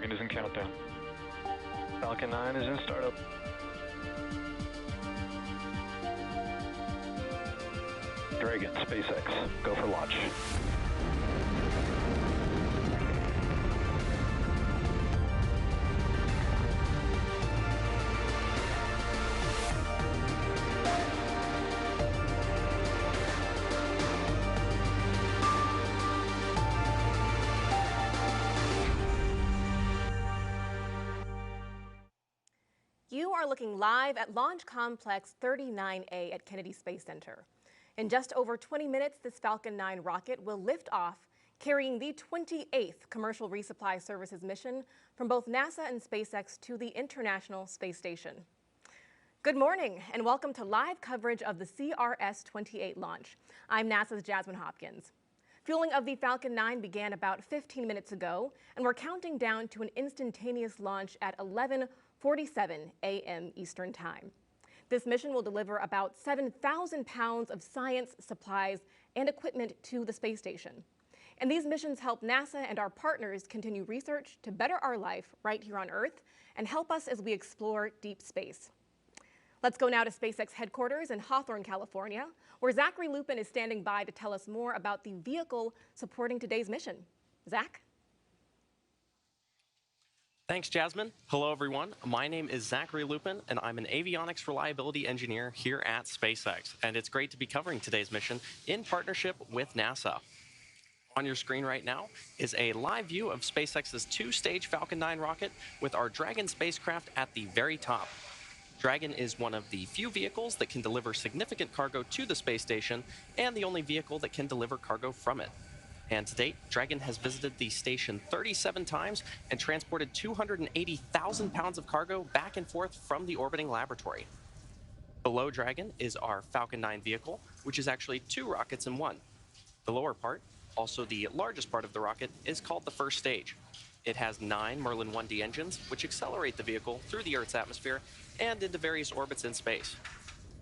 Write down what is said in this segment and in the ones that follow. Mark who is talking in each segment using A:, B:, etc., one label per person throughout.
A: Dragon is in countdown. Falcon 9 is in startup. Dragon, SpaceX, go for launch.
B: You are looking live at Launch Complex 39A at Kennedy Space Center. In just over 20 minutes, this Falcon 9 rocket will lift off, carrying the 28th commercial resupply services mission from both NASA and SpaceX to the International Space Station. Good morning and welcome to live coverage of the CRS-28 launch. I'm NASA's Jasmine Hopkins. Fueling of the Falcon 9 began about 15 minutes ago, and we're counting down to an instantaneous launch at 11:47 a.m. Eastern Time. This mission will deliver about 7,000 pounds of science, supplies, and equipment to the space station. And these missions help NASA and our partners continue research to better our life right here on Earth and help us as we explore deep space. Let's go now to SpaceX headquarters in Hawthorne, California, where Zachary Lupin is standing by to tell us more about the vehicle supporting today's mission. Zach?
C: Thanks, Jasmine. Hello, everyone. My name is Zachary Lupin, and I'm an avionics reliability engineer here at SpaceX. And it's great to be covering today's mission in partnership with NASA. On your screen right now is a live view of SpaceX's two-stage Falcon 9 rocket with our Dragon spacecraft at the very top. Dragon is one of the few vehicles that can deliver significant cargo to the space station and the only vehicle that can deliver cargo from it. And to date, Dragon has visited the station 37 times and transported 280,000 pounds of cargo back and forth from the orbiting laboratory. Below Dragon is our Falcon 9 vehicle, which is actually two rockets in one. The lower part, also the largest part of the rocket, is called the first stage. It has 9 Merlin 1D engines, which accelerate the vehicle through the Earth's atmosphere and into various orbits in space.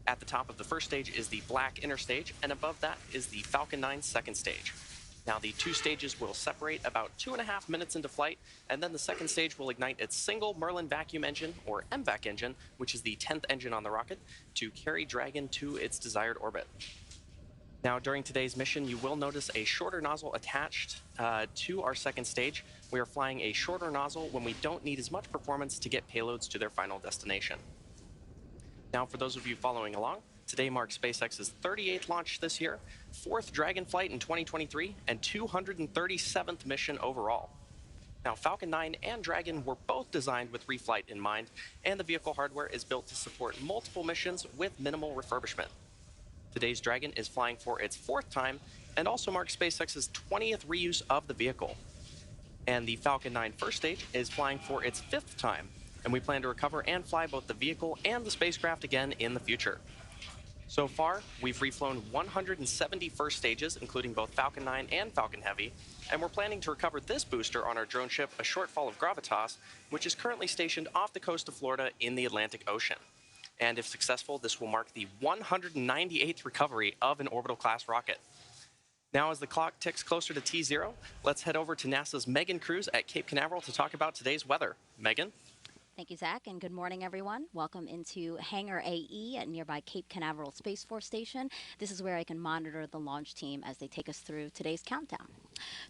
C: At the top of the first stage is the black inner stage, and above that is the Falcon 9 second stage. Now, the two stages will separate about 2.5 minutes into flight, and then the second stage will ignite its single Merlin vacuum engine, or MVAC engine, which is the 10th engine on the rocket, to carry Dragon to its desired orbit. Now, during today's mission, you will notice a shorter nozzle attached to our second stage. We are flying a shorter nozzle when we don't need as much performance to get payloads to their final destination. Now, for those of you following along, today marks SpaceX's 38th launch this year, 4th Dragon flight in 2023, and 237th mission overall. Now, Falcon 9 and Dragon were both designed with reflight in mind, and the vehicle hardware is built to support multiple missions with minimal refurbishment. Today's Dragon is flying for its 4th time and also marks SpaceX's 20th reuse of the vehicle. And the Falcon 9 first stage is flying for its 5th time, and we plan to recover and fly both the vehicle and the spacecraft again in the future. So far, we've reflown 170 first stages, including both Falcon 9 and Falcon Heavy, and we're planning to recover this booster on our drone ship, a Shortfall of Gravitas, which is currently stationed off the coast of Florida in the Atlantic Ocean. And if successful, this will mark the 198th recovery of an orbital-class rocket. Now, as the clock ticks closer to T0, let's head over to NASA's Megan Cruz at Cape Canaveral to talk about today's weather. Megan?
D: Thank you, Zach, and good morning, everyone. Welcome into Hangar AE at nearby Cape Canaveral Space Force Station. This is where I can monitor the launch team as they take us through today's countdown.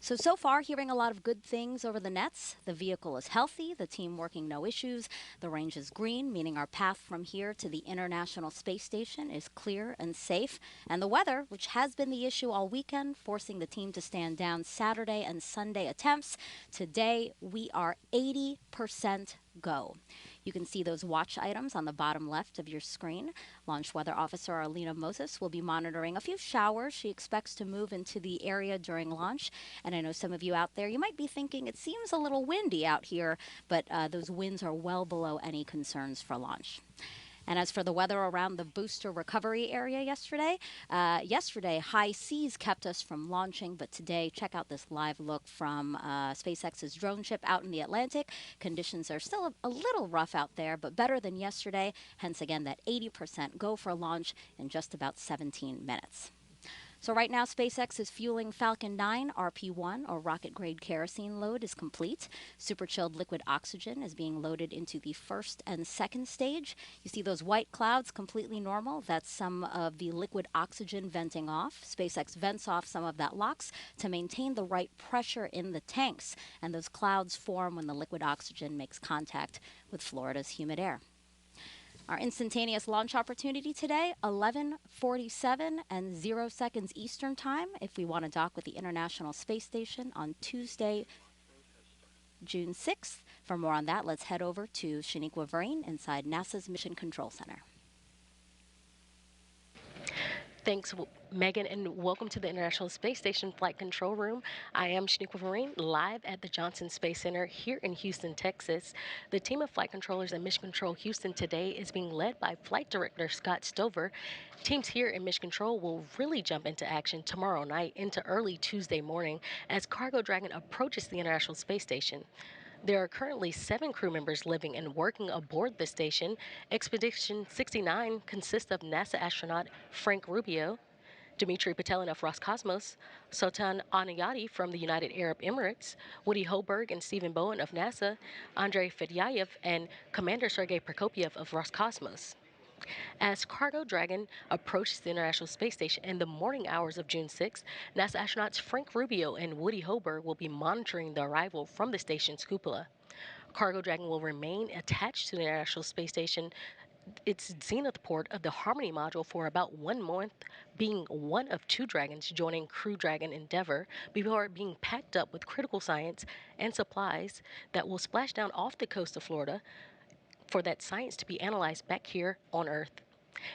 D: So far, hearing a lot of good things over the nets. The vehicle is healthy, the team working no issues, the range is green, meaning our path from here to the International Space Station is clear and safe. And the weather, which has been the issue all weekend, forcing the team to stand down Saturday and Sunday attempts. Today, we are 80% go. You can see those watch items on the bottom left of your screen. Launch Weather Officer Arlena Moses will be monitoring a few showers she expects to move into the area during launch. And I know some of you out there, you might be thinking it seems a little windy out here, but those winds are well below any concerns for launch. And as for the weather around the booster recovery area yesterday, high seas kept us from launching, but today, check out this live look from SpaceX's drone ship out in the Atlantic. Conditions are still a little rough out there, but better than yesterday, hence again that 80% go for launch in just about 17 minutes. So right now, SpaceX is fueling Falcon 9 RP-1, or rocket-grade kerosene load, is complete. Super-chilled liquid oxygen is being loaded into the first and second stage. You see those white clouds, completely normal. That's some of the liquid oxygen venting off. SpaceX vents off some of that LOX to maintain the right pressure in the tanks. And those clouds form when the liquid oxygen makes contact with Florida's humid air. Our instantaneous launch opportunity today, 11:47 and 0 seconds Eastern Time, if we want to dock with the International Space Station on Tuesday, June 6th. For more on that, let's head over to Shaniqua Vereen inside NASA's Mission Control Center.
E: Thanks, Megan, and welcome to the International Space Station Flight Control Room. I am Shaniqua Vereen, live at the Johnson Space Center here in Houston, Texas. The team of flight controllers at Mission Control Houston today is being led by Flight Director Scott Stover. Teams here in Mission Control will really jump into action tomorrow night into early Tuesday morning as Cargo Dragon approaches the International Space Station. There are currently 7 crew members living and working aboard the station. Expedition 69 consists of NASA astronaut Frank Rubio, Dmitry Petelin of Roscosmos, Sultan Anayati from the United Arab Emirates, Woody Hoberg and Stephen Bowen of NASA, Andrei Fedyaev, and Commander Sergei Prokopyev of Roscosmos. As Cargo Dragon approaches the International Space Station in the morning hours of June 6, NASA astronauts Frank Rubio and Woody Hoberg will be monitoring the arrival from the station's cupola. Cargo Dragon will remain attached to the International Space Station, its zenith port of the Harmony module, for about 1 month, being one of 2 Dragons joining Crew Dragon Endeavour before being packed up with critical science and supplies that will splash down off the coast of Florida for that science to be analyzed back here on Earth.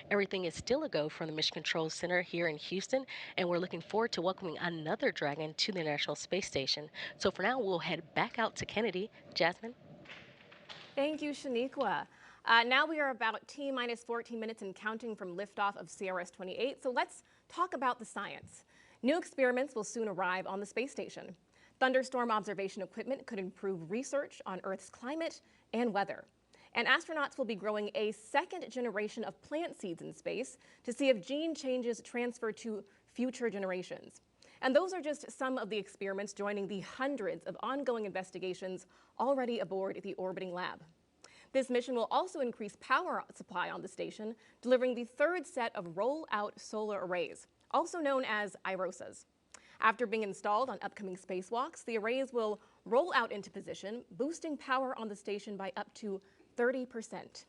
E: Everything is still a go from the Mission Control Center here in Houston, and we're looking forward to welcoming another Dragon to the International Space Station. So for now, we'll head back out to Kennedy. Jasmine?
B: Thank you, Shaniqua. Now we are about T-minus 14 minutes and counting from liftoff of CRS-28, so let's talk about the science. New experiments will soon arrive on the space station. Thunderstorm observation equipment could improve research on Earth's climate and weather. And astronauts will be growing a second generation of plant seeds in space to see if gene changes transfer to future generations. And those are just some of the experiments joining the hundreds of ongoing investigations already aboard the orbiting lab. This mission will also increase power supply on the station, delivering the 3rd set of roll-out solar arrays, also known as IROSAs. After being installed on upcoming spacewalks, the arrays will roll out into position, boosting power on the station by up to 30%.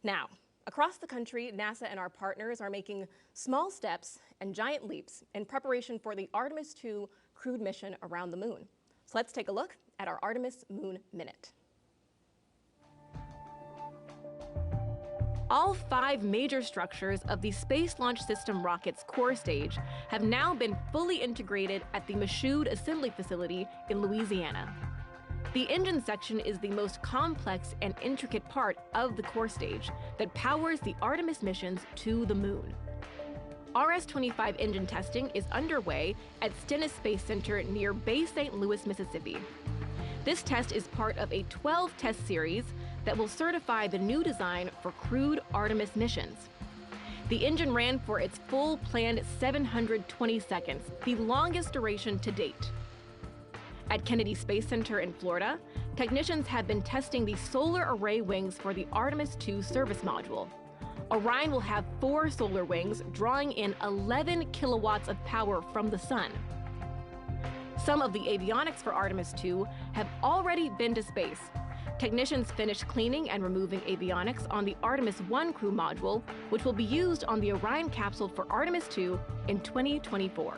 B: Now, across the country, NASA and our partners are making small steps and giant leaps in preparation for the Artemis II crewed mission around the moon. So let's take a look at our Artemis Moon Minute. All 5 major structures of the Space Launch System rocket's core stage have now been fully integrated at the Michoud Assembly Facility in Louisiana. The engine section is the most complex and intricate part of the core stage that powers the Artemis missions to the moon. RS-25 engine testing is underway at Stennis Space Center near Bay St. Louis, Mississippi. This test is part of a 12-test series that will certify the new design for crewed Artemis missions. The engine ran for its full planned 720 seconds, the longest duration to date. At Kennedy Space Center in Florida, technicians have been testing the solar array wings for the Artemis II service module. Orion will have 4 solar wings, drawing in 11 kilowatts of power from the sun. Some of the avionics for Artemis II have already been to space. Technicians finished cleaning and removing avionics on the Artemis I crew module, which will be used on the Orion capsule for Artemis II in 2024.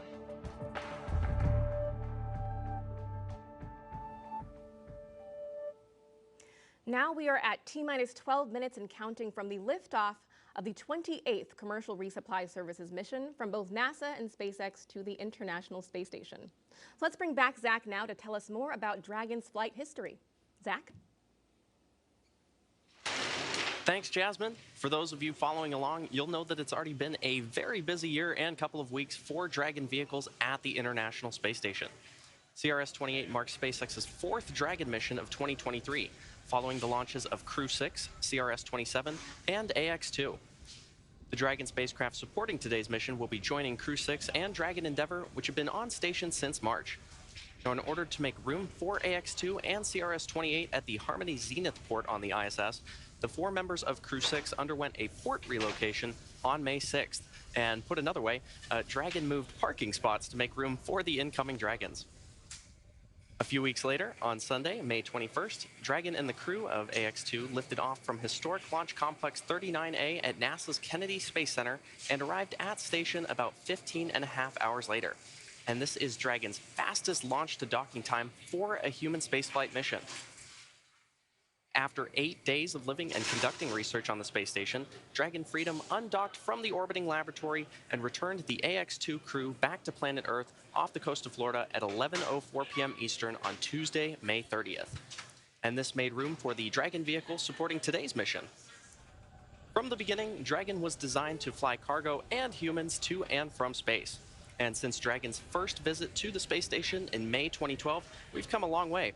B: Now we are at T-minus 12 minutes and counting from the liftoff of the 28th Commercial Resupply Services mission from both NASA and SpaceX to the International Space Station. So let's bring back Zach now to tell us more about Dragon's flight history. Zach?
C: Thanks, Jasmine. For those of you following along, you'll know that it's already been a very busy year and couple of weeks for Dragon vehicles at the International Space Station. CRS-28 marks SpaceX's 4th Dragon mission of 2023, following the launches of Crew 6, CRS-27, and AX-2. The Dragon spacecraft supporting today's mission will be joining Crew 6 and Dragon Endeavour, which have been on station since March. Now, in order to make room for AX-2 and CRS-28 at the Harmony Zenith port on the ISS, the 4 members of Crew 6 underwent a port relocation on May 6th. And put another way, Dragon moved parking spots to make room for the incoming Dragons. A few weeks later, on Sunday, May 21st, Dragon and the crew of AX-2 lifted off from historic Launch Complex 39A at NASA's Kennedy Space Center and arrived at station about 15.5 hours later. And this is Dragon's fastest launch to docking time for a human spaceflight mission. After 8 days of living and conducting research on the space station, Dragon Freedom undocked from the orbiting laboratory and returned the AX-2 crew back to planet Earth off the coast of Florida at 11:04 p.m. Eastern on Tuesday, May 30th. And this made room for the Dragon vehicle supporting today's mission. From the beginning, Dragon was designed to fly cargo and humans to and from space. And since Dragon's first visit to the space station in May 2012, we've come a long way.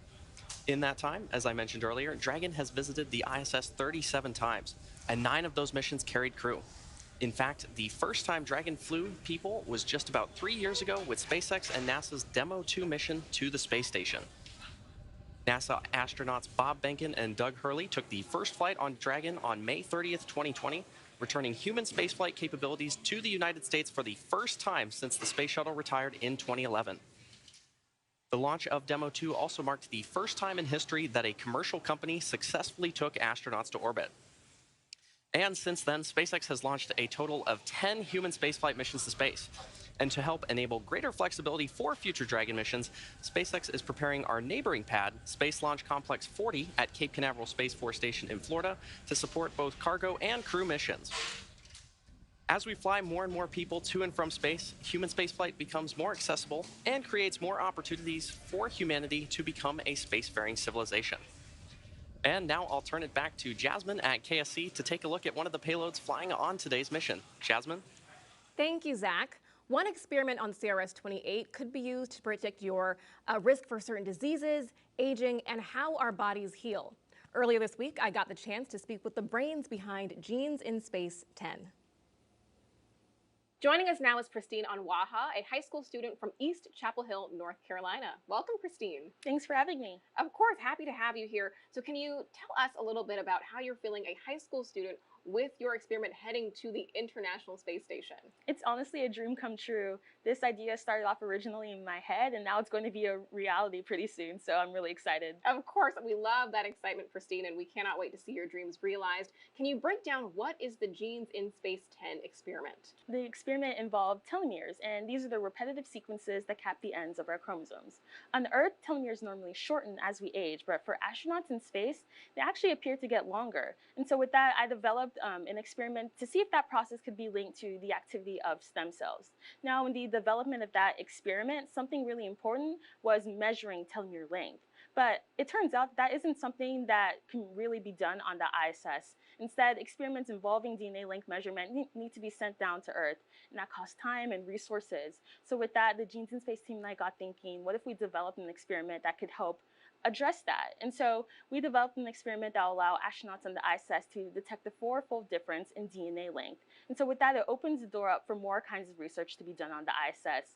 C: In that time, as I mentioned earlier, Dragon has visited the ISS 37 times, and 9 of those missions carried crew. In fact, the first time Dragon flew people was just about 3 years ago with SpaceX and NASA's Demo 2 mission to the space station. NASA astronauts Bob Behnken and Doug Hurley took the first flight on Dragon on May 30th, 2020, returning human spaceflight capabilities to the United States for the first time since the space shuttle retired in 2011. The launch of Demo 2 also marked the first time in history that a commercial company successfully took astronauts to orbit. And since then, SpaceX has launched a total of 10 human spaceflight missions to space. And to help enable greater flexibility for future Dragon missions, SpaceX is preparing our neighboring pad, Space Launch Complex 40 at Cape Canaveral Space Force Station in Florida, to support both cargo and crew missions. As we fly more and more people to and from space, human spaceflight becomes more accessible and creates more opportunities for humanity to become a spacefaring civilization. And now I'll turn it back to Jasmine at KSC to take a look at one of the payloads flying on today's mission. Jasmine?
B: Thank you, Zach. One experiment on CRS-28 could be used to predict your risk for certain diseases, aging, and how our bodies heal. Earlier this week, I got the chance to speak with the brains behind Genes in Space 10. Joining us now is Christine Anwaha, a high school student from East Chapel Hill, North Carolina. Welcome, Christine.
F: Thanks for having me.
B: Of course, happy to have you here. So can you tell us a little bit about how you're feeling a high school student with your experiment heading to the International Space Station?
F: It's honestly a dream come true. This idea started off originally in my head, and now it's going to be a reality pretty soon, so I'm really excited.
B: Of course, we love that excitement, Christine, and we cannot wait to see your dreams realized. Can you break down what is the Genes in Space 10 experiment?
F: The experiment involved telomeres, and these are the repetitive sequences that cap the ends of our chromosomes. On Earth, telomeres normally shorten as we age, but for astronauts in space, they actually appear to get longer. And so with that, I developed an experiment to see if that process could be linked to the activity of stem cells. Now, in the development of that experiment, something really important was measuring telomere length. But it turns out that isn't something that can really be done on the ISS. Instead, experiments involving DNA length measurement need to be sent down to Earth, and that costs time and resources. So with that, the Genes in Space team and I got thinking, what if we developed an experiment that could help address that? And so we developed an experiment that will allow astronauts on the ISS to detect the 4-fold difference in DNA length. And so with that, it opens the door up for more kinds of research to be done on the ISS,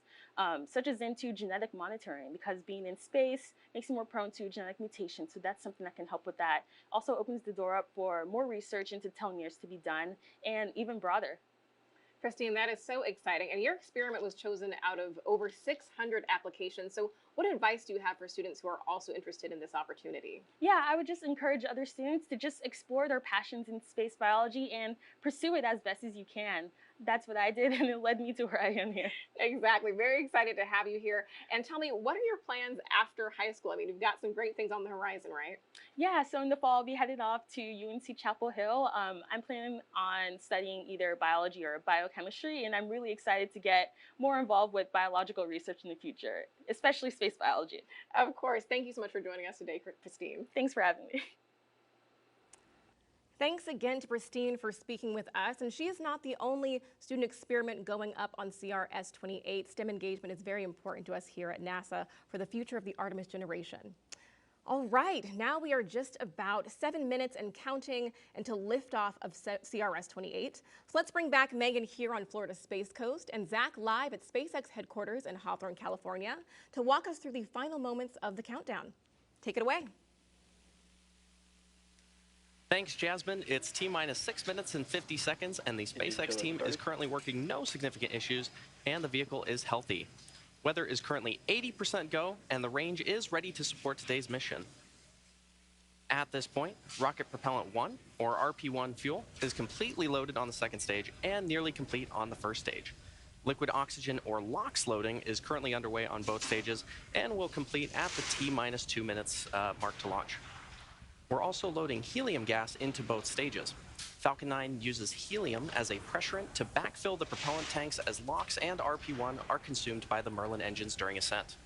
F: such as into genetic monitoring, because being in space makes you more prone to genetic mutations. So that's something that can help with that. Also opens the door up for more research into telomeres to be done, and even broader.
B: Christine, that is so exciting. And your experiment was chosen out of over 600 applications. So what advice do you have for students who are also interested in this opportunity?
F: Yeah, I would just encourage other students to just explore their passions in space biology and pursue it as best as you can. That's what I did, and it led me to where I am here.
B: Exactly. Very excited to have you here. And tell me, what are your plans after high school? I mean, you've got some great things on the horizon, right?
F: Yeah, so in the fall, I'll be headed off to UNC Chapel Hill. I'm planning on studying either biology or biochemistry, and I'm really excited to get more involved with biological research in the future, especially space biology.
B: Of course. Thank you so much for joining us today, Christine.
F: Thanks for having me.
B: Thanks again to Christine for speaking with us. And she is not the only student experiment going up on CRS-28. STEM engagement is very important to us here at NASA for the future of the Artemis generation. All right, now we are just about 7 minutes and counting until liftoff of CRS-28. So let's bring back Megan here on Florida's Space Coast and Zach live at SpaceX headquarters in Hawthorne, California, to walk us through the final moments of the countdown. Take it away.
C: Thanks, Jasmine. It's T-minus 6 minutes and 50 seconds, and the SpaceX team is currently working no significant issues, and the vehicle is healthy. Weather is currently 80% go, and the range is ready to support today's mission. At this point, Rocket Propellant 1, or RP-1 fuel, is completely loaded on the second stage and nearly complete on the first stage. Liquid oxygen, or LOX, loading is currently underway on both stages and will complete at the T-minus 2 minutes mark to launch. We're also loading helium gas into both stages. Falcon 9 uses helium as a pressurant to backfill the propellant tanks as LOX and RP-1 are consumed by the Merlin engines during ascent.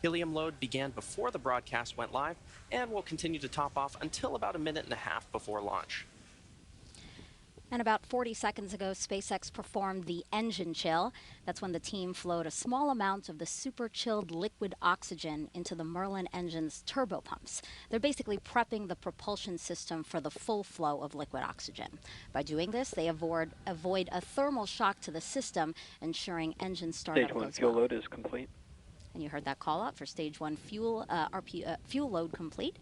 C: Helium load began before the broadcast went live and will continue to top off until about a minute and a half before launch.
D: And about 40 seconds ago, SpaceX performed the engine chill. That's when the team flowed a small amount of the super chilled liquid oxygen into the Merlin engine's turbopumps. They're basically prepping the propulsion system for the full flow of liquid oxygen. By doing this, they avoid a thermal shock to the system, ensuring engine startup
G: Stage 1
D: goes
G: fuel
D: well.
G: load is complete.
D: And you heard that call out for Stage 1 fuel load complete.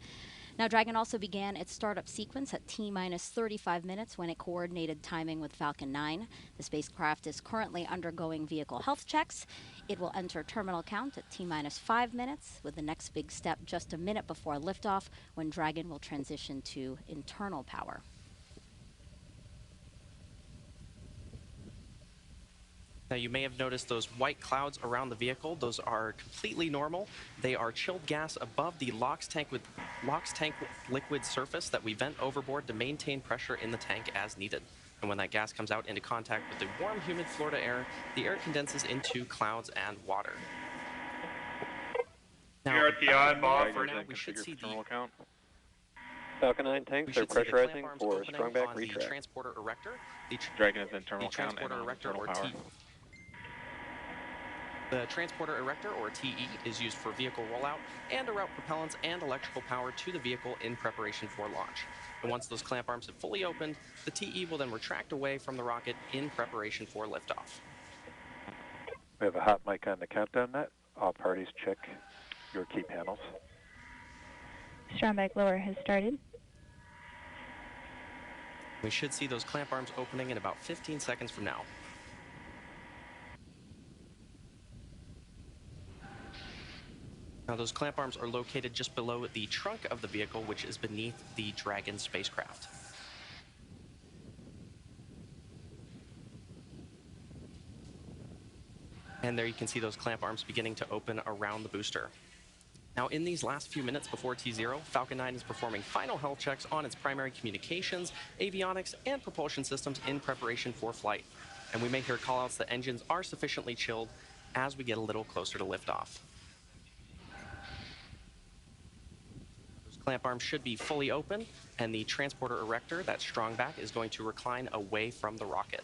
D: Now, Dragon also began its startup sequence at T-minus 35 minutes when it coordinated timing with Falcon 9. The spacecraft is currently undergoing vehicle health checks. It will enter terminal count at T-minus 5 minutes, with the next big step just a minute before liftoff, when Dragon will transition to internal power.
C: Now, you may have noticed those white clouds around the vehicle. Those are completely normal. They are chilled gas above the LOX tank liquid surface that we vent overboard to maintain pressure in the tank as needed. And when that gas comes out into contact with the warm, humid Florida air, the air condenses into clouds and water. Now,
A: You're at the eye, Bob.
C: for now, we should see the
A: Count.
G: Falcon 9 tanks are pressurizing for strongback
C: the
G: retract.
C: transporter erector.
A: Dragon is internal
C: The
A: count
C: transporter
A: and
C: erector,
A: internal
C: or
A: power.
C: The transporter erector, or TE, is used for vehicle rollout and to route propellants and electrical power to the vehicle in preparation for launch. And once those clamp arms have fully opened, the TE will then retract away from the rocket in preparation for liftoff.
G: We have a hot mic on the countdown net. All parties check your key panels.
H: Strongback lower has started.
C: We should see those clamp arms opening in about 15 seconds from now. Now, those clamp arms are located just below the trunk of the vehicle, which is beneath the Dragon spacecraft. And there you can see those clamp arms beginning to open around the booster. Now, in these last few minutes before T0, Falcon 9 is performing final health checks on its primary communications, avionics, and propulsion systems in preparation for flight. And we may hear callouts that engines are sufficiently chilled as we get a little closer to liftoff. Those clamp arms should be fully open, and the transporter erector, that strongback, is going to recline away from the rocket.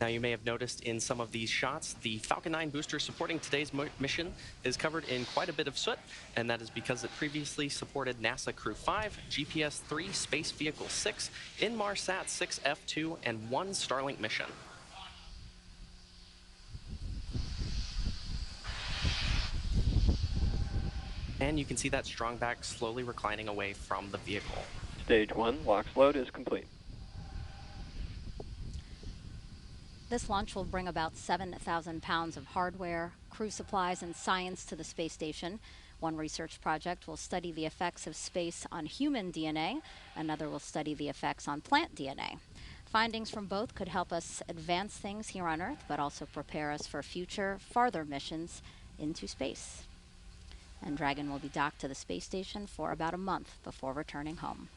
C: Now, you may have noticed in some of these shots, the Falcon 9 booster supporting today's mission is covered in quite a bit of soot, and that is because it previously supported NASA Crew 5, GPS-3, Space Vehicle 6, Inmarsat 6F2, and 1 Starlink mission. And you can see that strongback slowly reclining away from the vehicle.
G: Stage 1 LOX load is complete.
D: This launch will bring about 7,000 pounds of hardware, crew supplies, and science to the space station. One research project will study the effects of space on human DNA. Another will study the effects on plant DNA. Findings from both could help us advance things here on Earth, but also prepare us for future, farther missions into space. And Dragon will be docked to the space station for about a month before returning home.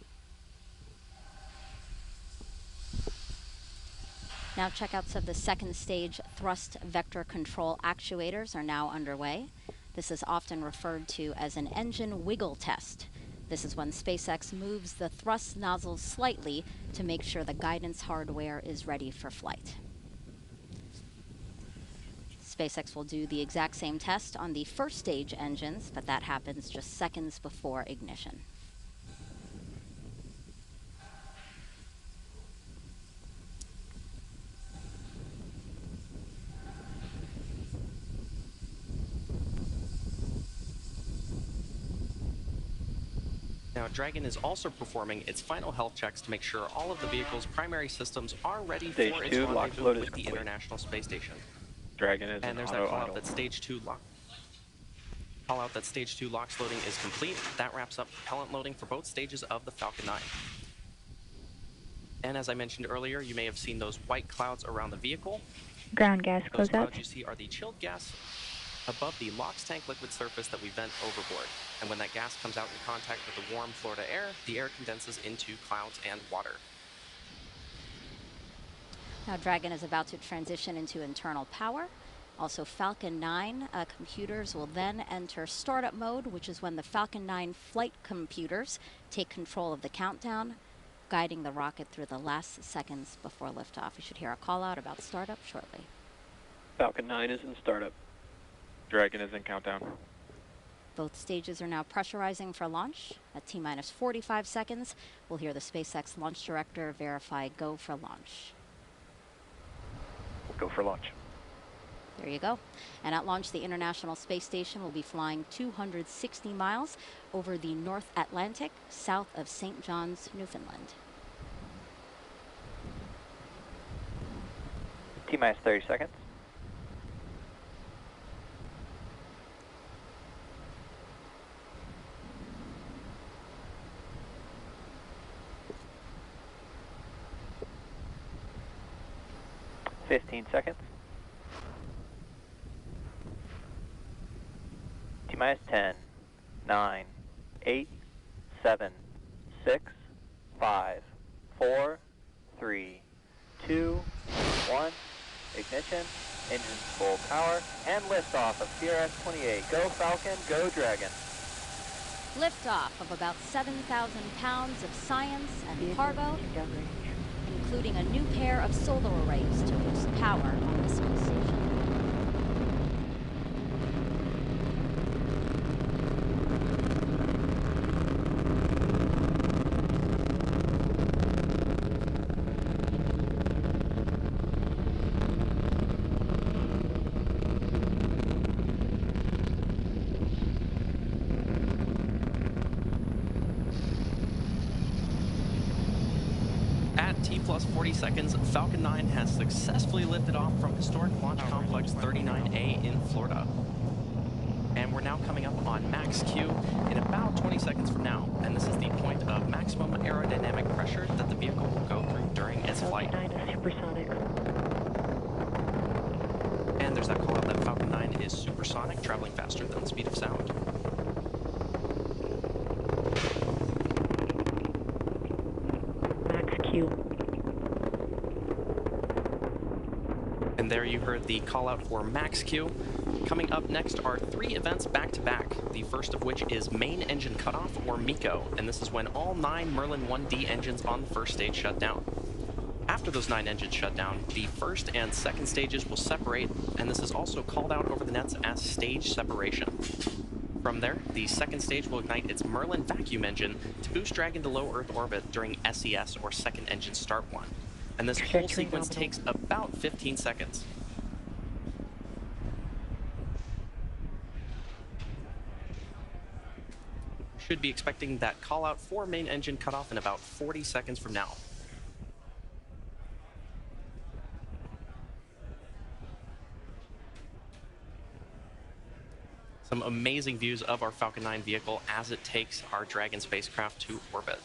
D: Now, checkouts of the second stage thrust vector control actuators are now underway. This is often referred to as an engine wiggle test. This is when SpaceX moves the thrust nozzles slightly to make sure the guidance hardware is ready for flight. SpaceX will do the exact same test on the first stage engines, but that happens just seconds before ignition.
C: Now, Dragon is also performing its final health checks to make sure all of the vehicle's primary systems are ready
G: Stage
C: for its
G: 2 lock
C: rendezvous
G: load is
C: with the
G: complete.
C: International Space Station.
G: Dragon is
C: And
G: in
C: there's that
G: auto
C: call out
G: idle.
C: that stage 2 LOX loading is complete. That wraps up propellant loading for both stages of the Falcon 9. And as I mentioned earlier, you may have seen those white clouds around the vehicle.
H: Ground gas
C: Those
H: closeout.
C: clouds you see are the chilled gas above the LOX tank liquid surface that we vent overboard. And when that gas comes out in contact with the warm Florida air, the air condenses into clouds and water.
D: Now Dragon is about to transition into internal power. Also Falcon 9 computers will then enter startup mode, which is when the Falcon 9 flight computers take control of the countdown, guiding the rocket through the last seconds before liftoff. We should hear a call out about startup shortly.
I: Falcon 9 is in startup.
G: Dragon is in countdown.
D: Both stages are now pressurizing for launch. At T-minus 45 seconds, we'll hear the SpaceX launch director verify go for launch.
G: We'll go for launch.
D: There you go. And at launch, the International Space Station will be flying 260 miles over the North Atlantic, south of St. John's, Newfoundland.
I: T-minus 30 seconds. Seconds. T-minus 10, 9, 8, 7, 6, 5, 4, 3, 2, 1. Ignition, engines full power, and liftoff of CRS-28. Go Falcon, go Dragon.
D: Liftoff of about 7,000 pounds of science and cargo, including a new pair of solar arrays to boost power on the space station.
C: Plus 40 seconds, Falcon 9 has successfully lifted off from historic Launch Complex 39A in Florida. And we're now coming up on max Q in about 20 seconds from now. And this is the point of maximum aerodynamic pressure that the vehicle will go through during its flight.
H: Falcon 9 is supersonic.
C: And there's that call out that Falcon 9 is supersonic, traveling faster than the speed of sound.
H: Max Q.
C: And there you heard the call out for max Q. Coming up next are 3 events back to back, the first of which is main engine cutoff, or MECO, and this is when all 9 Merlin 1D engines on the first stage shut down. After those 9 engines shut down, the first and second stages will separate, and this is also called out over the nets as stage separation. From there, the second stage will ignite its Merlin vacuum engine to boost Dragon to low Earth orbit during SES, or second engine start one. And this whole sequence takes about 15 seconds. Should be expecting that call out for main engine cutoff in about 40 seconds from now. Some amazing views of our Falcon 9 vehicle as it takes our Dragon spacecraft to orbit.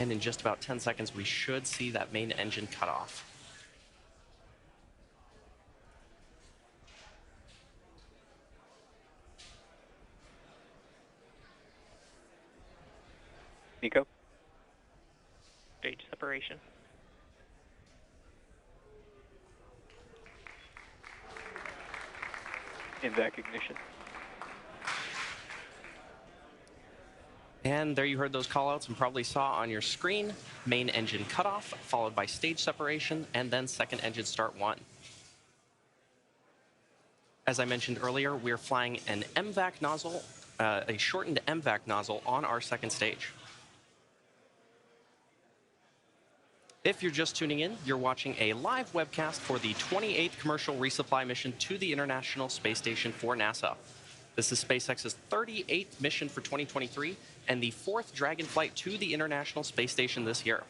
C: And in just about 10 seconds, we should see that main engine cut off.
I: MECO.
J: Stage separation.
I: In vac ignition.
C: And there you heard those callouts and probably saw on your screen, main engine cutoff, followed by stage separation, and then second engine start 1. As I mentioned earlier, we're flying an MVAC nozzle, a shortened MVAC nozzle on our second stage. If you're just tuning in, you're watching a live webcast for the 28th commercial resupply mission to the International Space Station for NASA. This is SpaceX's 38th mission for 2023 and the 4th Dragon flight to the International Space Station this year.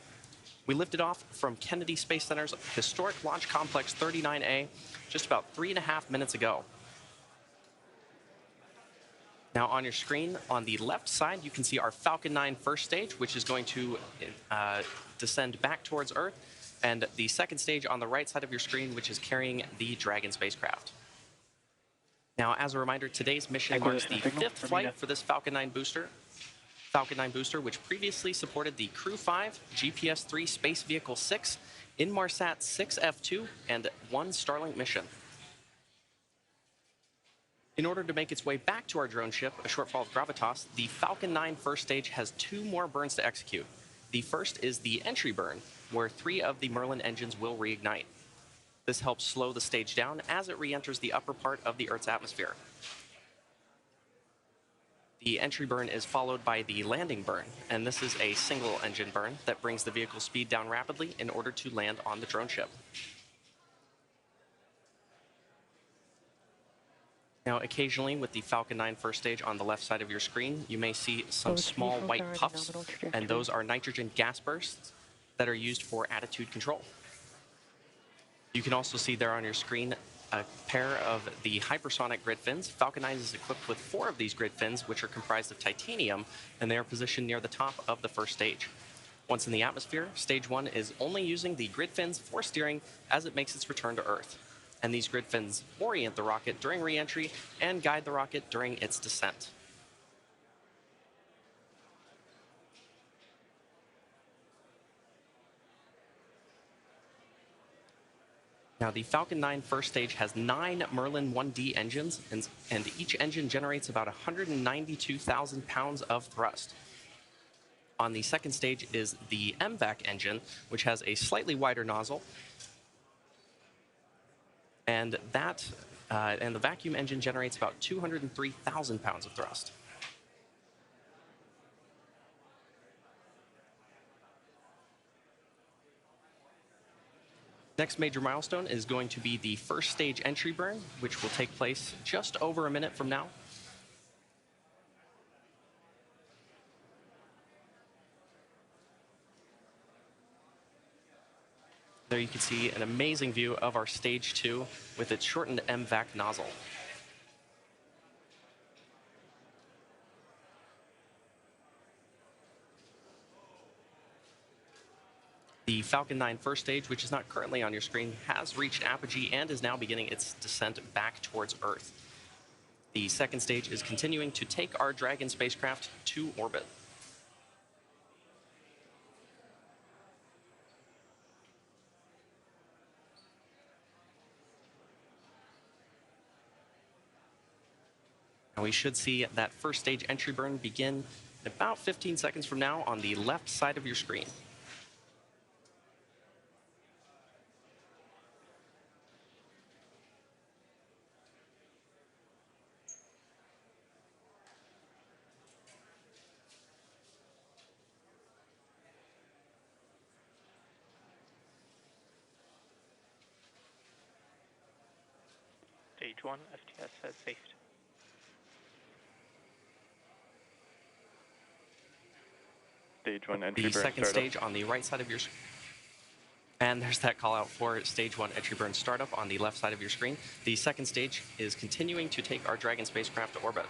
C: We lifted off from Kennedy Space Center's historic Launch Complex 39A just about 3.5 minutes ago. Now on your screen, on the left side, you can see our Falcon 9 first stage, which is going to descend back towards Earth, and the second stage on the right side of your screen, which is carrying the Dragon spacecraft. Now, as a reminder, today's mission marks the 5th flight for this Falcon 9 booster, which previously supported the Crew 5, GPS 3 Space Vehicle 6, Inmarsat 6F2, and 1 Starlink mission. In order to make its way back to our drone ship, a shortfall of gravitas, the Falcon 9 first stage has 2 more burns to execute. The first is the entry burn, where 3 of the Merlin engines will reignite. This helps slow the stage down as it re-enters the upper part of the Earth's atmosphere. The entry burn is followed by the landing burn, and this is a single engine burn that brings the vehicle's speed down rapidly in order to land on the drone ship. Now, occasionally with the Falcon 9 first stage on the left side of your screen, you may see some small white puffs, and those are nitrogen gas bursts that are used for attitude control. You can also see there on your screen a pair of the hypersonic grid fins. Falcon 9 is equipped with 4 of these grid fins, which are comprised of titanium, and they are positioned near the top of the first stage. Once in the atmosphere, stage 1 is only using the grid fins for steering as it makes its return to Earth. And these grid fins orient the rocket during re-entry and guide the rocket during its descent. Now, the Falcon 9 first stage has 9 Merlin 1D engines, and each engine generates about 192,000 pounds of thrust. On the second stage is the MVAC engine, which has a slightly wider nozzle, and the vacuum engine generates about 203,000 pounds of thrust. Next major milestone is going to be the first stage entry burn, which will take place just over a minute from now. There you can see an amazing view of our stage 2 with its shortened MVAC nozzle. The Falcon 9 first stage, which is not currently on your screen, has reached apogee and is now beginning its descent back towards Earth. The second stage is continuing to take our Dragon spacecraft to orbit. And we should see that first stage entry burn begin about 15 seconds from now on the left side of your screen.
J: Stage 1, FTS has safed.
G: Stage 1 entry
C: the
G: burn
C: second
G: startup.
C: stage on the right side of your screen. And there's that call out for stage 1 entry burn startup on the left side of your screen. The second stage is continuing to take our Dragon spacecraft to orbit.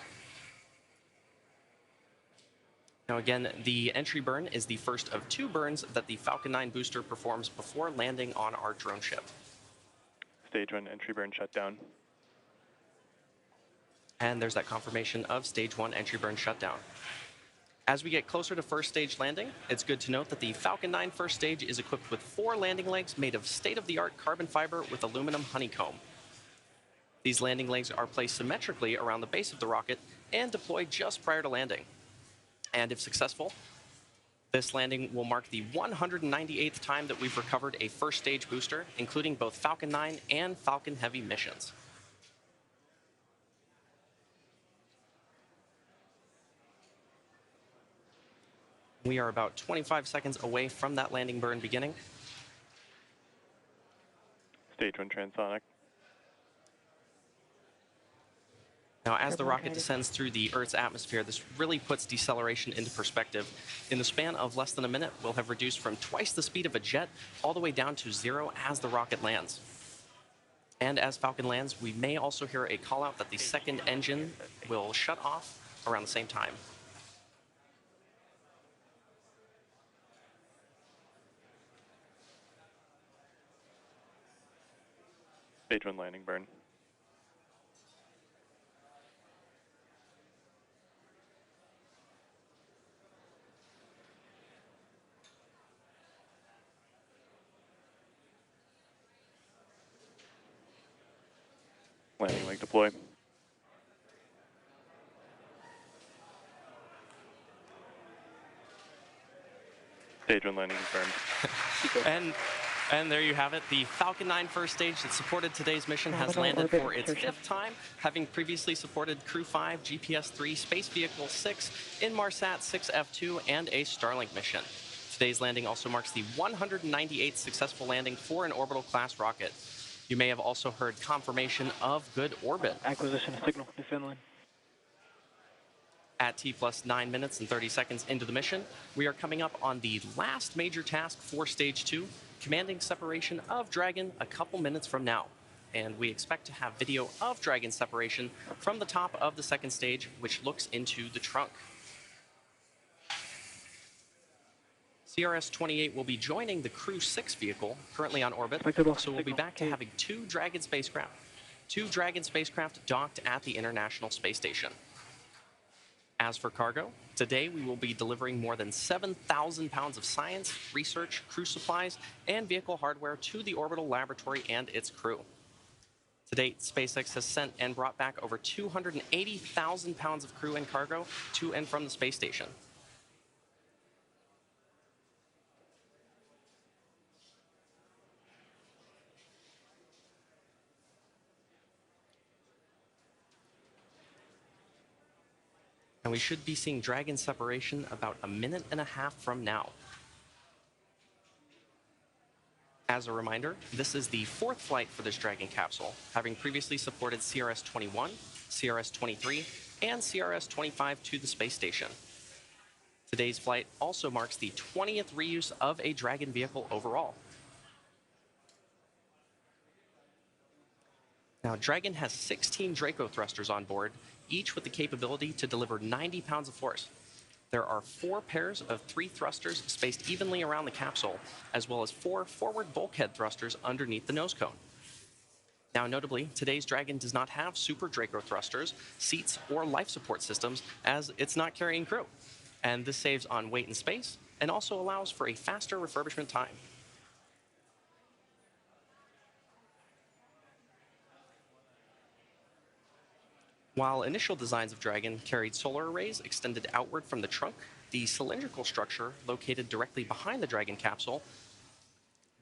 C: Now again, the entry burn is the first of 2 burns that the Falcon 9 booster performs before landing on our drone ship.
G: Stage 1 entry burn shutdown.
C: And there's that confirmation of stage 1 entry burn shutdown. As we get closer to first stage landing, it's good to note that the Falcon 9 first stage is equipped with 4 landing legs made of state-of-the-art carbon fiber with aluminum honeycomb. These landing legs are placed symmetrically around the base of the rocket and deployed just prior to landing. And if successful, this landing will mark the 198th time that we've recovered a first stage booster, including both Falcon 9 and Falcon Heavy missions. We are about 25 seconds away from that landing burn beginning.
J: Stage 1 transonic.
C: Now, as the rocket descends through the Earth's atmosphere, this really puts deceleration into perspective. In the span of less than a minute, we'll have reduced from twice the speed of a jet all the way down to 0 as the rocket lands. And as Falcon lands, we may also hear a call out that the second engine will shut off around the same time.
J: Stage 1 landing burn. Landing leg deploy. Stage 1 landing confirmed.
C: And there you have it. The Falcon 9 first stage that supported today's mission has landed for its 5th time, having previously supported Crew 5, GPS 3, Space Vehicle 6, Inmarsat 6F2, and a Starlink mission. Today's landing also marks the 198th successful landing for an orbital class rocket. You may have also heard confirmation of good orbit.
K: Acquisition of signal, Newfoundland.
C: At T plus 9 minutes and 30 seconds into the mission, we are coming up on the last major task for Stage 2, commanding separation of Dragon a couple minutes from now. And we expect to have video of Dragon separation from the top of the second stage, which looks into the trunk. CRS-28 will be joining the Crew 6 vehicle, currently on orbit, so we'll be back to having two Dragon spacecraft docked at the International Space Station. As for cargo, today we will be delivering more than 7,000 pounds of science, research, crew supplies, and vehicle hardware to the orbital laboratory and its crew. To date, SpaceX has sent and brought back over 280,000 pounds of crew and cargo to and from the space station. And we should be seeing Dragon separation about a minute and a half from now. As a reminder, this is the 4th flight for this Dragon capsule, having previously supported CRS-21, CRS-23, and CRS-25 to the space station. Today's flight also marks the 20th reuse of a Dragon vehicle overall. Now, Dragon has 16 Draco thrusters on board, each with the capability to deliver 90 pounds of force. There are 4 pairs of 3 thrusters spaced evenly around the capsule, as well as 4 forward bulkhead thrusters underneath the nose cone. Now, notably, today's Dragon does not have super Draco thrusters, seats, or life support systems, as it's not carrying crew. And this saves on weight and space, and also allows for a faster refurbishment time. While initial designs of Dragon carried solar arrays extended outward from the trunk, the cylindrical structure located directly behind the Dragon capsule,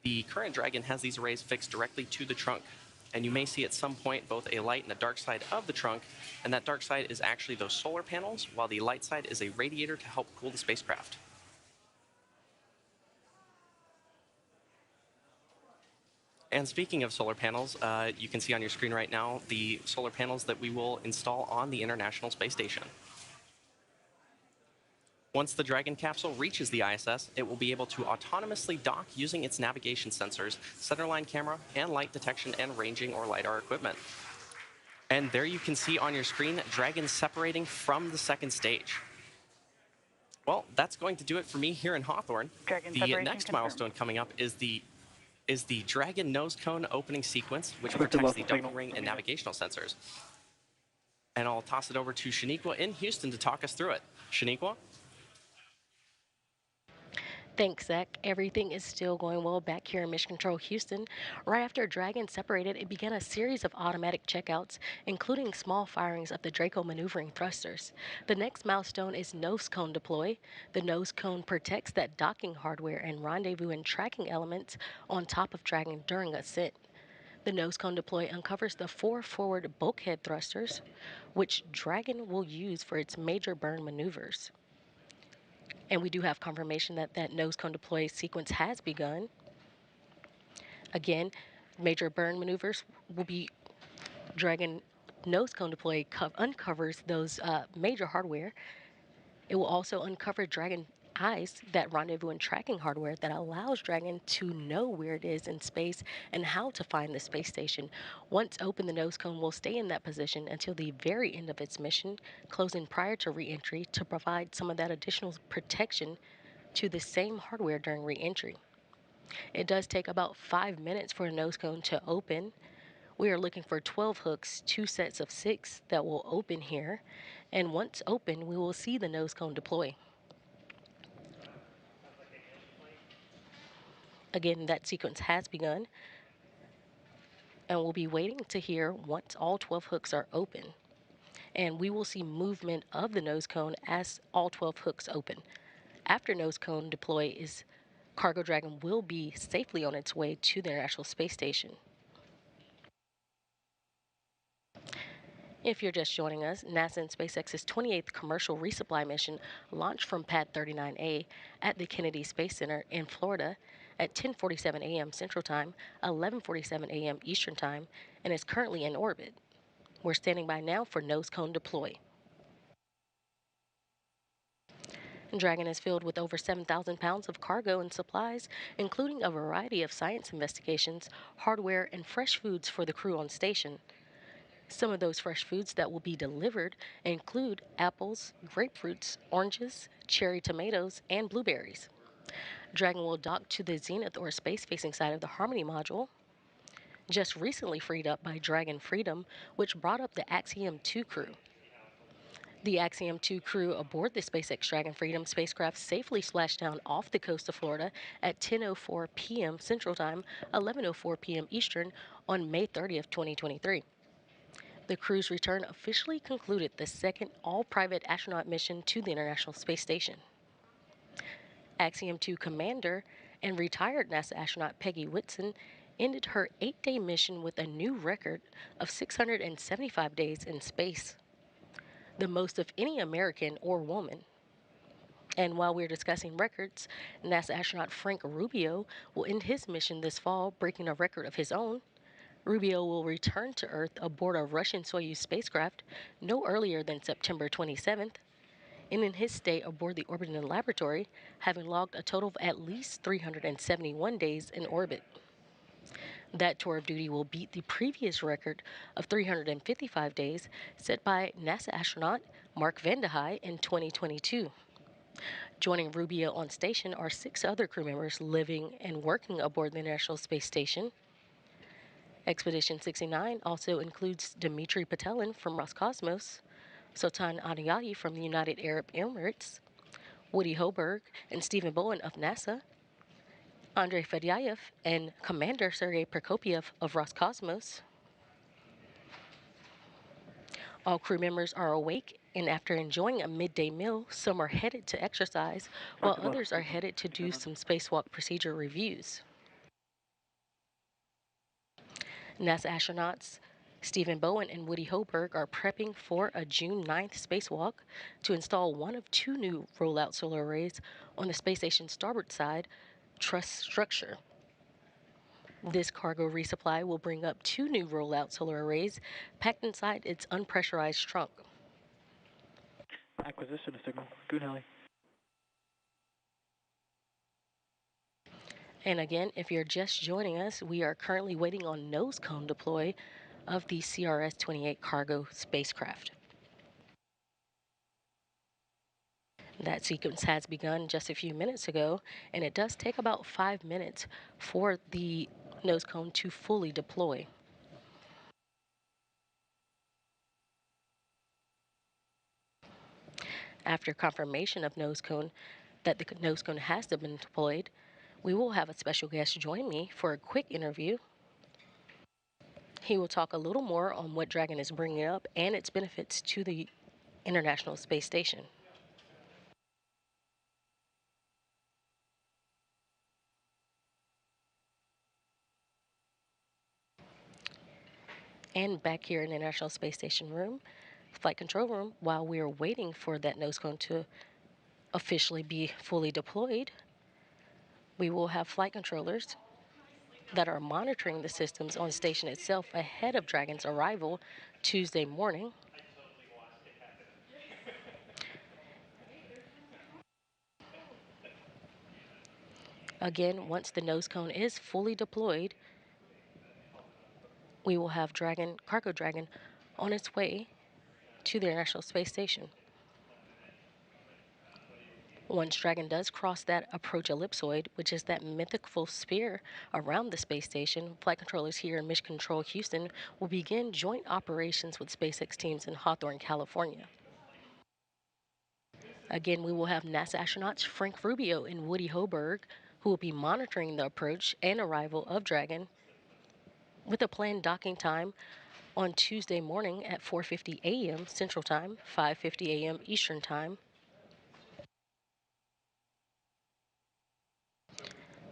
C: the current Dragon has these arrays fixed directly to the trunk. And you may see at some point both a light and a dark side of the trunk, and that dark side is actually those solar panels, while the light side is a radiator to help cool the spacecraft. And speaking of solar panels, you can see on your screen right now the solar panels that we will install on the International Space Station. Once the Dragon capsule reaches the ISS, it will be able to autonomously dock using its navigation sensors, centerline camera, and light detection and ranging or LiDAR equipment. And there you can see on your screen Dragon separating from the second stage. Well, that's going to do it for me here in Hawthorne. The next milestone coming up is the Dragon nose cone opening sequence, which protects the docking ring and navigational sensors. And I'll toss it over to Shaniqua in Houston to talk us through it. Shaniqua?
E: Thanks, Zach. Everything is still going well back here in Mission Control Houston. Right after Dragon separated, it began a series of automatic checkouts, including small firings of the Draco maneuvering thrusters. The next milestone is nose cone deploy. The nose cone protects that docking hardware and rendezvous and tracking elements on top of Dragon during ascent. The nose cone deploy uncovers the 4 forward bulkhead thrusters, which Dragon will use for its major burn maneuvers. And we do have confirmation that that nose cone deploy sequence has begun. Again, major burn maneuvers will be Dragon nose cone deploy uncovers those major hardware. It will also uncover Dragon eyes, that rendezvous and tracking hardware that allows Dragon to know where it is in space and how to find the space station. Once open, the nose cone will stay in that position until the very end of its mission, closing prior to re-entry to provide some of that additional protection to the same hardware during re-entry. It does take about 5 minutes for a nose cone to open. We are looking for 12 hooks, 2 sets of 6 that will open here. And once open, we will see the nose cone deploy. Again, that sequence has begun, and we'll be waiting to hear once all 12 hooks are open. And we will see movement of the nose cone as all 12 hooks open. After nose cone deploy, Cargo Dragon will be safely on its way to the International Space Station. If you're just joining us, NASA and SpaceX's 28th commercial resupply mission launched from Pad 39A at the Kennedy Space Center in Florida at 10:47 a.m. Central Time, 11:47 a.m. Eastern Time, and is currently in orbit. We're standing by now for nose cone deploy. Dragon is filled with over 7,000 pounds of cargo and supplies, including a variety of science investigations, hardware, and fresh foods for the crew on station. Some of those fresh foods that will be delivered include apples, grapefruits, oranges, cherry tomatoes, and blueberries. Dragon will dock to the zenith or space-facing side of the Harmony module, just recently freed up by Dragon Freedom, which brought up the Axiom 2 crew. The Axiom 2 crew aboard the SpaceX Dragon Freedom spacecraft safely splashed down off the coast of Florida at 10:04 p.m. Central Time, 11:04 p.m. Eastern on May 30th, 2023. The crew's return officially concluded the second all-private astronaut mission to the International Space Station. Axiom 2 commander and retired NASA astronaut Peggy Whitson ended her 8-day mission with a new record of 675 days in space, the most of any American or woman. And while we're discussing records, NASA astronaut Frank Rubio will end his mission this fall, breaking a record of his own. Rubio will return to Earth aboard a Russian Soyuz spacecraft no earlier than September 27th, and in his stay aboard the orbiting laboratory, having logged a total of at least 371 days in orbit. That tour of duty will beat the previous record of 355 days set by NASA astronaut Mark Vande Hei in 2022. Joining Rubio on station are 6 other crew members living and working aboard the International Space Station. Expedition 69 also includes Dmitry Patelin from Roscosmos, Sultan Adiyati from the United Arab Emirates, Woody Hoberg and Stephen Bowen of NASA, Andrei Fedyaev and Commander Sergei Prokopyev of Roscosmos. All crew members are awake, and after enjoying a midday meal, some are headed to exercise, while others are headed to do some spacewalk procedure reviews. NASA astronauts Stephen Bowen and Woody Hoberg are prepping for a June 9th spacewalk to install one of 2 new rollout solar arrays on the space station's starboard side truss structure. This cargo resupply will bring up 2 new rollout solar arrays packed inside its unpressurized trunk.
J: Acquisition of signal. Goonheli.
E: And again, if you're just joining us, we are currently waiting on nose cone deploy of the CRS-28 cargo spacecraft. That sequence has begun just a few minutes ago, and it does take about 5 minutes for the nose cone to fully deploy. After confirmation of nose cone, that the nose cone has been deployed, we will have a special guest join me for a quick interview. He will talk a little more on what Dragon is bringing up and its benefits to the International Space Station. And back here in the International Space Station room, flight control room, while we are waiting for that nose cone to officially be fully deployed, we will have flight controllers that are monitoring the systems on station itself ahead of Dragon's arrival Tuesday morning. Again, once the nose cone is fully deployed, we will have Cargo Dragon on its way to the International Space Station. Once Dragon does cross that approach ellipsoid, which is that mythical sphere around the space station, flight controllers here in Mission Control Houston will begin joint operations with SpaceX teams in Hawthorne, California. Again, we will have NASA astronauts Frank Rubio and Woody Hoberg, who will be monitoring the approach and arrival of Dragon, with a planned docking time on Tuesday morning at 4:50 a.m. Central Time, 5:50 a.m. Eastern Time.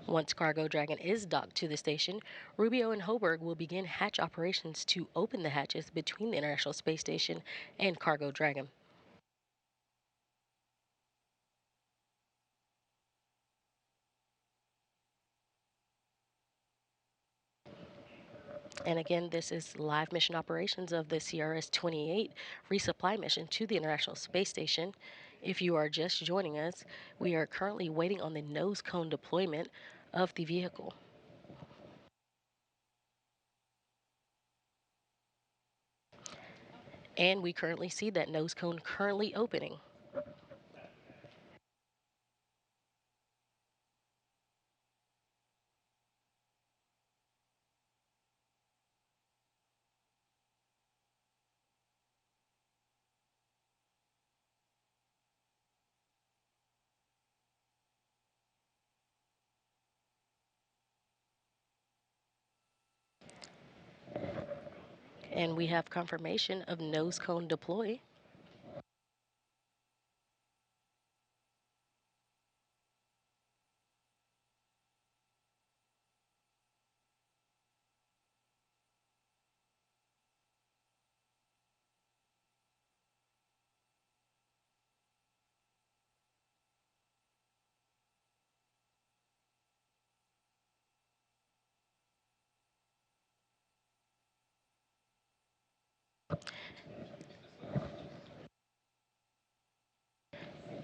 E: Once Cargo Dragon is docked to the station, Rubio and Hoberg will begin hatch operations to open the hatches between the International Space Station and Cargo Dragon. And again, this is live mission operations of the CRS-28 resupply mission to the International Space Station. If you are just joining us, we are currently waiting on the nose cone deployment of the vehicle. And we currently see that nose cone currently opening. And we have confirmation of nose cone deploy.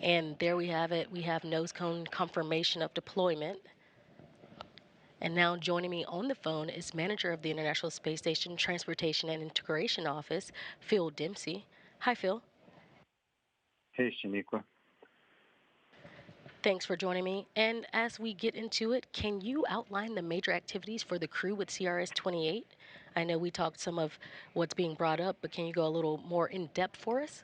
E: And there we have it. We have nose cone confirmation of deployment. And now joining me on the phone is manager of the International Space Station Transportation and Integration Office, Phil Dempsey. Hi, Phil.
K: Hey, Shaniqua.
E: Thanks for joining me. And as we get into it, can you outline the major activities for the crew with CRS-28? I know we talked some of what's being brought up, but can you go a little more in depth for us?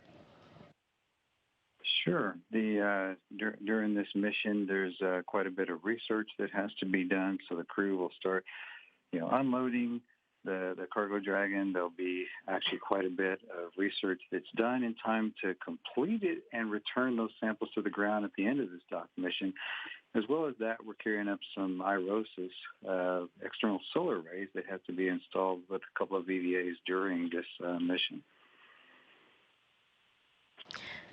K: Sure. During this mission, there's quite a bit of research that has to be done. So the crew will start, unloading the Cargo Dragon. There'll be actually quite a bit of research that's done in time to complete it and return those samples to the ground at the end of this dock mission. As well as that, we're carrying up some IROSIS, external solar arrays that have to be installed with a couple of VVAs during this mission.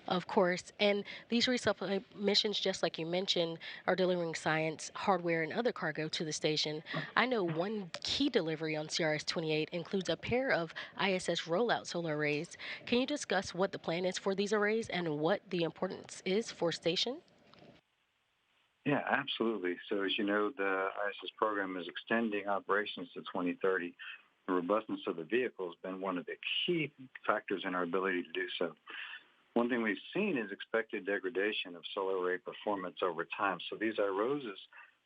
E: Of course, and these resupply missions, just like you mentioned, are delivering science, hardware, and other cargo to the station. I know one key delivery on CRS-28 includes a pair of ISS rollout solar arrays. Can you discuss what the plan is for these arrays and what the importance is for station?
K: Yeah, absolutely. So as you know, the ISS program is extending operations to 2030. The robustness of the vehicle has been one of the key factors in our ability to do so. One thing we've seen is expected degradation of solar array performance over time. So these IROSIS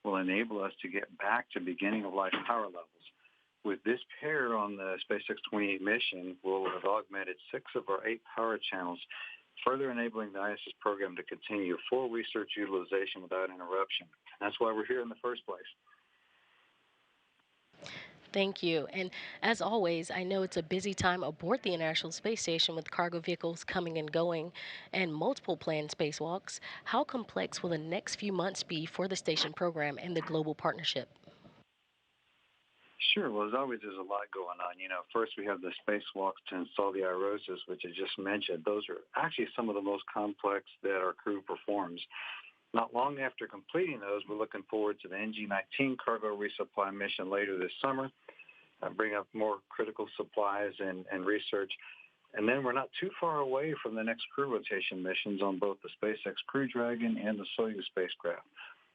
K: will enable us to get back to beginning of life power levels. With this pair on the SpaceX 28 mission, we'll have augmented 6 of our 8 power channels further enabling the ISS program to continue full research utilization without interruption. That's why we're here in the first place.
E: Thank you. And as always, I know it's a busy time aboard the International Space Station with cargo vehicles coming and going and multiple planned spacewalks. How complex will the next few months be for the station program and the global partnership?
K: Sure. Well, as always, there's a lot going on. First we have the spacewalks to install the IROSAs, which I just mentioned. Those are actually some of the most complex that our crew performs. Not long after completing those, we're looking forward to the NG-19 cargo resupply mission later this summer, bring up more critical supplies and research. And then we're not too far away from the next crew rotation missions on both the SpaceX Crew Dragon and the Soyuz spacecraft.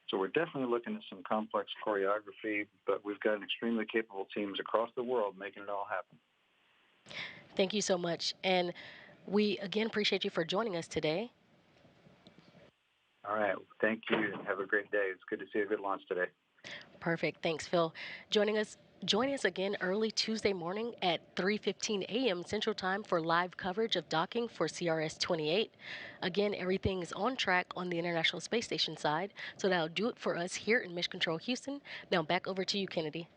K: So we're definitely looking at some complex choreography, but we've got extremely capable teams across the world making it all happen.
E: Thank you so much. And we again appreciate you for joining us today.
K: All right. Thank you. Have a great day. It's good to see a good launch today.
E: Perfect. Thanks, Phil. Join us again early Tuesday morning at 3:15 a.m. Central Time for live coverage of docking for CRS-28. Again, everything is on track on the International Space Station side, so that'll do it for us here in Mission Control Houston. Now back over to you, Kennedy.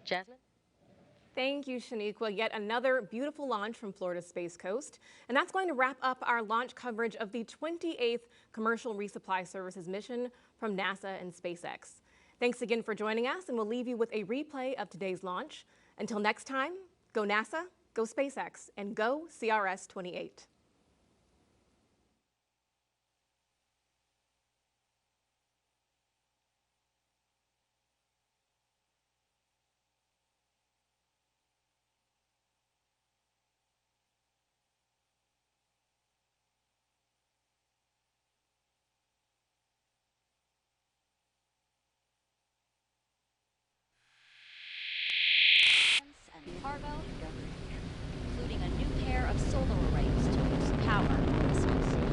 E: Jasmine?
B: Thank you, Shaniqua. Yet another beautiful launch from Florida's Space Coast. And that's going to wrap up our launch coverage of the 28th Commercial Resupply Services mission from NASA and SpaceX. Thanks again for joining us, and we'll leave you with a replay of today's launch. Until next time, go NASA, go SpaceX, and go CRS-28.
D: And cargo, including a new pair of solar arrays to boost power on the space station.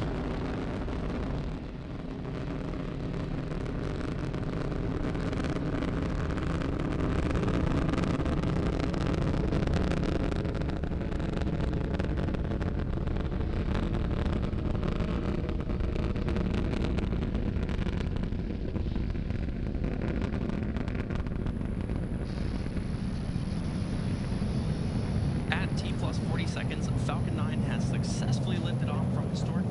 C: At T plus 40 seconds, Falcon 9 has successfully lifted off from historic